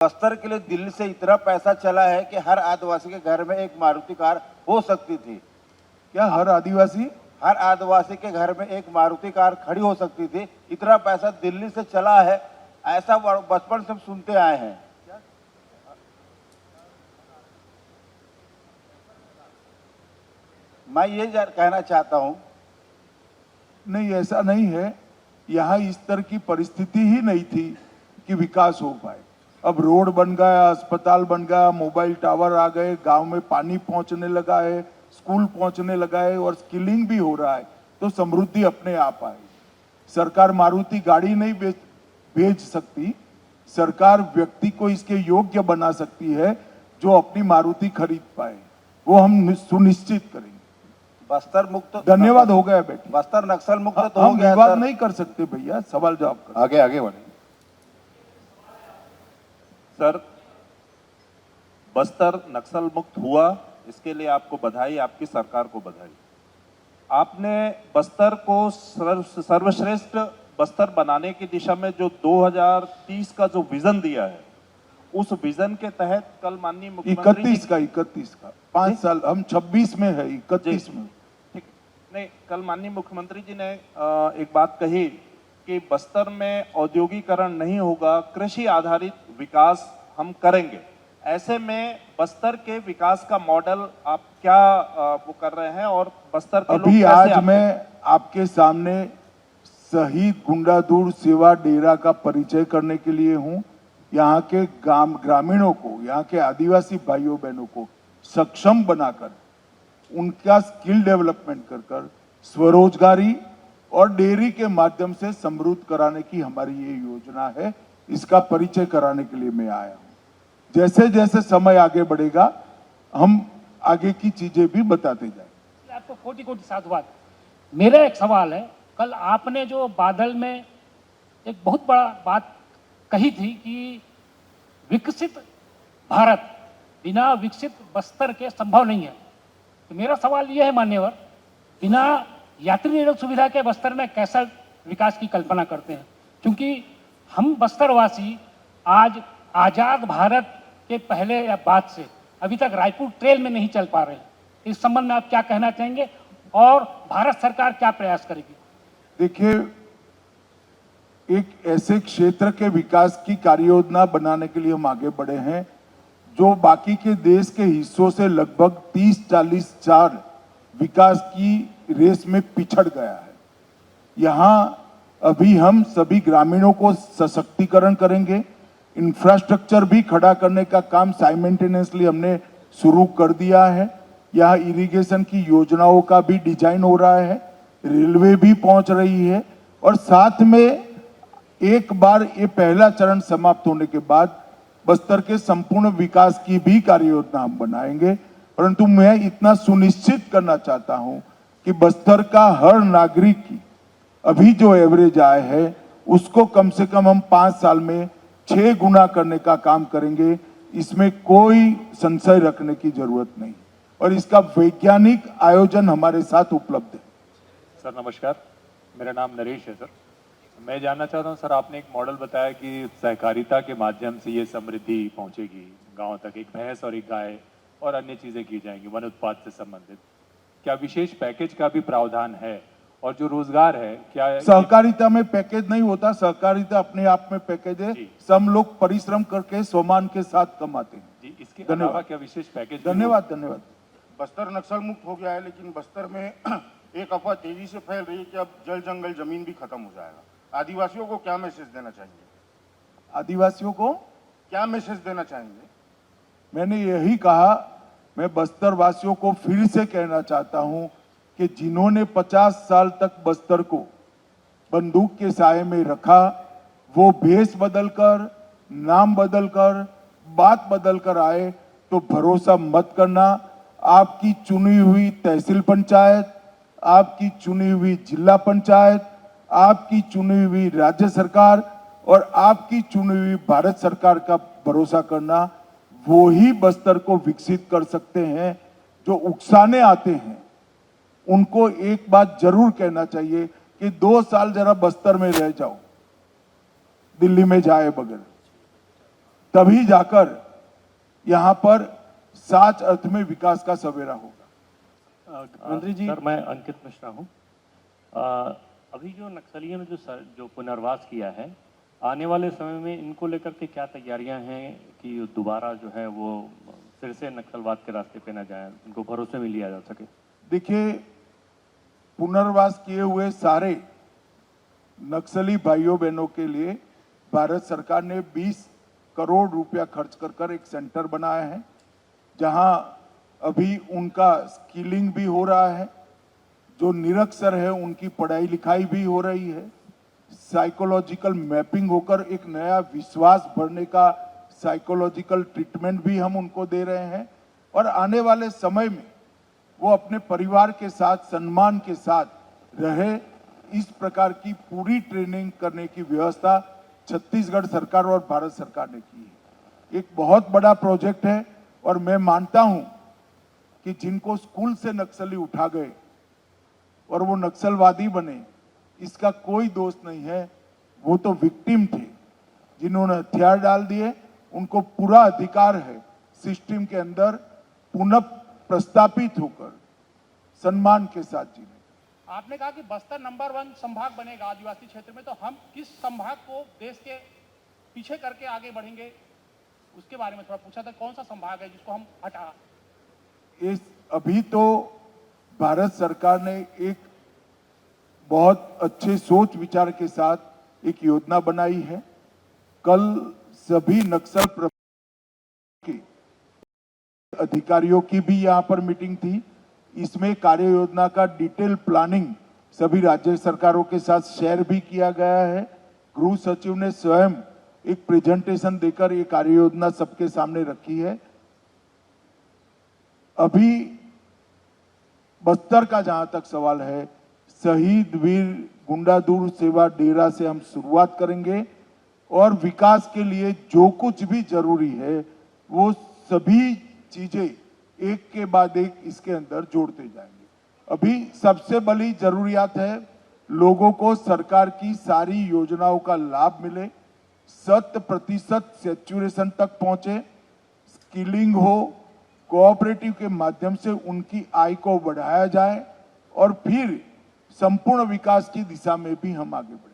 बस्तर के लिए दिल्ली से इतना पैसा चला है कि हर आदिवासी के घर में एक मारुति कार हो सकती थी। क्या हर आदिवासी के घर में एक मारुति कार खड़ी हो सकती थी। इतना पैसा दिल्ली से चला है, ऐसा बचपन से सुनते आए हैं। मैं ये कहना चाहता हूं, नहीं, ऐसा नहीं है। यहाँ इस तरह की परिस्थिति ही नहीं थी कि विकास हो पाए। अब रोड बन गया, अस्पताल बन गया, मोबाइल टावर आ गए, गांव में पानी पहुंचने लगा है, स्कूल पहुंचने लगा है और स्किलिंग भी हो रहा है, तो समृद्धि अपने आप आएगी। सरकार मारुति गाड़ी नहीं भेज सकती, सरकार व्यक्ति को इसके योग्य बना सकती है जो अपनी मारुति खरीद पाए। वो हम सुनिश्चित करेंगे। बस्तर मुक्त धन्यवाद हो गया बेटी। बस्तर नक्सल मुक्त तो हम हो गया। विवाद नहीं कर सकते भैया, सवाल जवाब कर। आगे बढ़े सर। बस्तर नक्सल मुक्त हुआ, इसके लिए आपको बधाई, आपकी सरकार को बधाई। आपने बस्तर को सर्वश्रेष्ठ बस्तर बनाने की दिशा में जो 2030 का जो विजन दिया है, उस विजन के तहत कल माननीय मुख्यमंत्री 31 का 5 साल, हम 26 में है, 31 में। ठीक नहीं, कल माननीय मुख्यमंत्री जी ने एक बात कही कि बस्तर में औद्योगिकरण नहीं होगा, कृषि आधारित विकास हम करेंगे। ऐसे में बस्तर के विकास का मॉडल आप क्या वो कर रहे हैं और बस्तर के अभी आज मैं आपके सामने शहीद गुंडादुर सेवा डेरा का परिचय करने के लिए हूं। यहाँ के ग्रामीणों को, यहाँ के आदिवासी भाइयों बहनों को सक्षम बनाकर, उनका स्किल डेवलपमेंट कर स्वरोजगारी और डेयरी के माध्यम से समृद्ध कराने की हमारी ये योजना है। इसका परिचय कराने के लिए मैं आया हूं। जैसे जैसे समय आगे बढ़ेगा हम आगे की चीजें भी बताते जाएंगे। आपको कोटि कोटि साधुवाद। मेरा एक सवाल है, कल आपने जो बादल में एक बहुत बड़ा बात कही थी कि विकसित भारत बिना विकसित बस्तर के संभव नहीं है। तो मेरा सवाल यह है मान्यवर, बिना यात्री निरोध सुविधा के बस्तर में कैसा विकास की कल्पना करते हैं? क्योंकि हम बस्तरवासी आज आज़ाद भारत के पहले या बाद से अभी तक रायपुर ट्रेल में नहीं चल पा रहे हैं। इस संबंध में आप क्या कहना चाहेंगे और भारत सरकार क्या प्रयास करेगी? देखिए, एक ऐसे क्षेत्र के विकास की कार्य योजना बनाने के लिए हम आगे बढ़े हैं जो बाकी के देश के हिस्सों से लगभग 30-40 साल विकास की रेस में पिछड़ गया है। यहाँ अभी हम सभी ग्रामीणों को सशक्तिकरण करेंगे। इंफ्रास्ट्रक्चर भी खड़ा करने का काम साइमल्टेनियसली हमने शुरू कर दिया है। यहाँ इरिगेशन की योजनाओं का भी डिजाइन हो रहा है, रेलवे भी पहुंच रही है और साथ में एक बार ये पहला चरण समाप्त होने के बाद बस्तर के संपूर्ण विकास की भी कार्य योजना हम बनाएंगे। परंतु मैं इतना सुनिश्चित करना चाहता हूं कि बस्तर का हर नागरिक की अभी जो एवरेज आय है उसको कम से कम हम 5 साल में 6 गुना करने का काम करेंगे। इसमें कोई संशय रखने की जरूरत नहीं और इसका वैज्ञानिक आयोजन हमारे साथ उपलब्ध है। सर नमस्कार, मेरा नाम नरेश है। सर मैं जानना चाहता हूं, सर आपने एक मॉडल बताया कि सहकारिता के माध्यम से ये समृद्धि पहुंचेगी गांव तक, एक भैंस और एक गाय और अन्य चीजें की जाएंगी वन उत्पाद से संबंधित। क्या विशेष पैकेज का भी प्रावधान है? और जो रोजगार है क्या सहकारिता में पैकेज नहीं होता, सहकारिता अपने आप में पैकेज है। सब लोग परिश्रम करके सम्मान के साथ कमाते हैं जी। इसके अलावा क्या विशेष पैकेज? धन्यवाद। बस्तर नक्सल मुक्त हो गया है, लेकिन बस्तर में एक अफवाह तेजी से फैल रही है कि अब जल जंगल जमीन भी खत्म हो जाएगा। आदिवासियों को क्या मैसेज देना चाहेंगे? आदिवासियों को क्या मैसेज देना चाहेंगे? मैंने यही कहा, मैं बस्तर वासियों को फिर से कहना चाहता हूं कि जिन्होंने 50 साल तक बस्तर को बंदूक के साए में रखा, वो भेष बदलकर, नाम बदलकर, बात बदलकर आए तो भरोसा मत करना। आपकी चुनी हुई तहसील पंचायत, आपकी चुनी हुई जिला पंचायत, आपकी चुनी हुई राज्य सरकार और आपकी चुनी हुई भारत सरकार का भरोसा करना, वो ही बस्तर को विकसित कर सकते हैं। जो उकसाने आते हैं उनको एक बात जरूर कहना चाहिए कि 2 साल जरा बस्तर में रह जाओ, दिल्ली में जाए बगैर। तभी जाकर यहाँ पर सच अर्थ में विकास का सवेरा होगा। मंत्री जी, सर मैं अंकित मिश्रा हूँ। अभी जो नक्सलियों ने जो पुनर्वास किया है, आने वाले समय में इनको लेकर के क्या तैयारियां हैं कि दोबारा जो है वो फिर से नक्सलवाद के रास्ते पे न जाए, उनको भरोसे में लिया जा सके? देखिए, पुनर्वास किए हुए सारे नक्सली भाइयों बहनों के लिए भारत सरकार ने 20 करोड़ रुपया खर्च कर एक सेंटर बनाया है, जहां अभी उनका स्किलिंग भी हो रहा है। जो निरक्षर है उनकी पढ़ाई लिखाई भी हो रही है, साइकोलॉजिकल मैपिंग होकर एक नया विश्वास भरने का साइकोलॉजिकल ट्रीटमेंट भी हम उनको दे रहे हैं, और आने वाले समय में वो अपने परिवार के साथ सम्मान के साथ रहे, इस प्रकार की पूरी ट्रेनिंग करने की व्यवस्था छत्तीसगढ़ सरकार और भारत सरकार ने की है। एक बहुत बड़ा प्रोजेक्ट है, और मैं मानता हूं कि जिनको स्कूल से नक्सली उठा गए और वो नक्सलवादी बने, इसका कोई दोष नहीं है। वो तो विक्टिम थे जिन्होंने हथियार डाल दिए। उनको पूरा अधिकार है सिस्टम के अंदर पुनः प्रस्तापित होकर सम्मान के साथ जीने। आपने कहा कि बस्तर नंबर 1 संभाग बनेगा आदिवासी क्षेत्र में, तो हम किस संभाग को देश के पीछे करके आगे बढ़ेंगे, उसके बारे में थोड़ा पूछा था। कौन सा संभाग है जिसको हम हटा? अभी तो भारत सरकार ने एक बहुत अच्छे सोच विचार के साथ एक योजना बनाई है। कल सभी नक्सल के अधिकारियों की भी यहाँ पर मीटिंग थी। इसमें कार्य योजना का डिटेल प्लानिंग सभी राज्य सरकारों के साथ शेयर भी किया गया है। गृह सचिव ने स्वयं एक प्रेजेंटेशन देकर ये कार्य योजना सबके सामने रखी है। अभी बस्तर का जहां तक सवाल है, शहीद वीर गुंडादुर सेवा डेरा से हम शुरुआत करेंगे, और विकास के लिए जो कुछ भी जरूरी है वो सभी चीजें एक के बाद एक इसके अंदर जोड़ते जाएंगे। अभी सबसे बड़ी जरूरियात है लोगों को सरकार की सारी योजनाओं का लाभ मिले, 100% सैचुरेशन तक पहुंचे, स्किलिंग हो, कोऑपरेटिव के माध्यम से उनकी आय को बढ़ाया जाए, और फिर संपूर्ण विकास की दिशा में भी हम आगे बढ़े।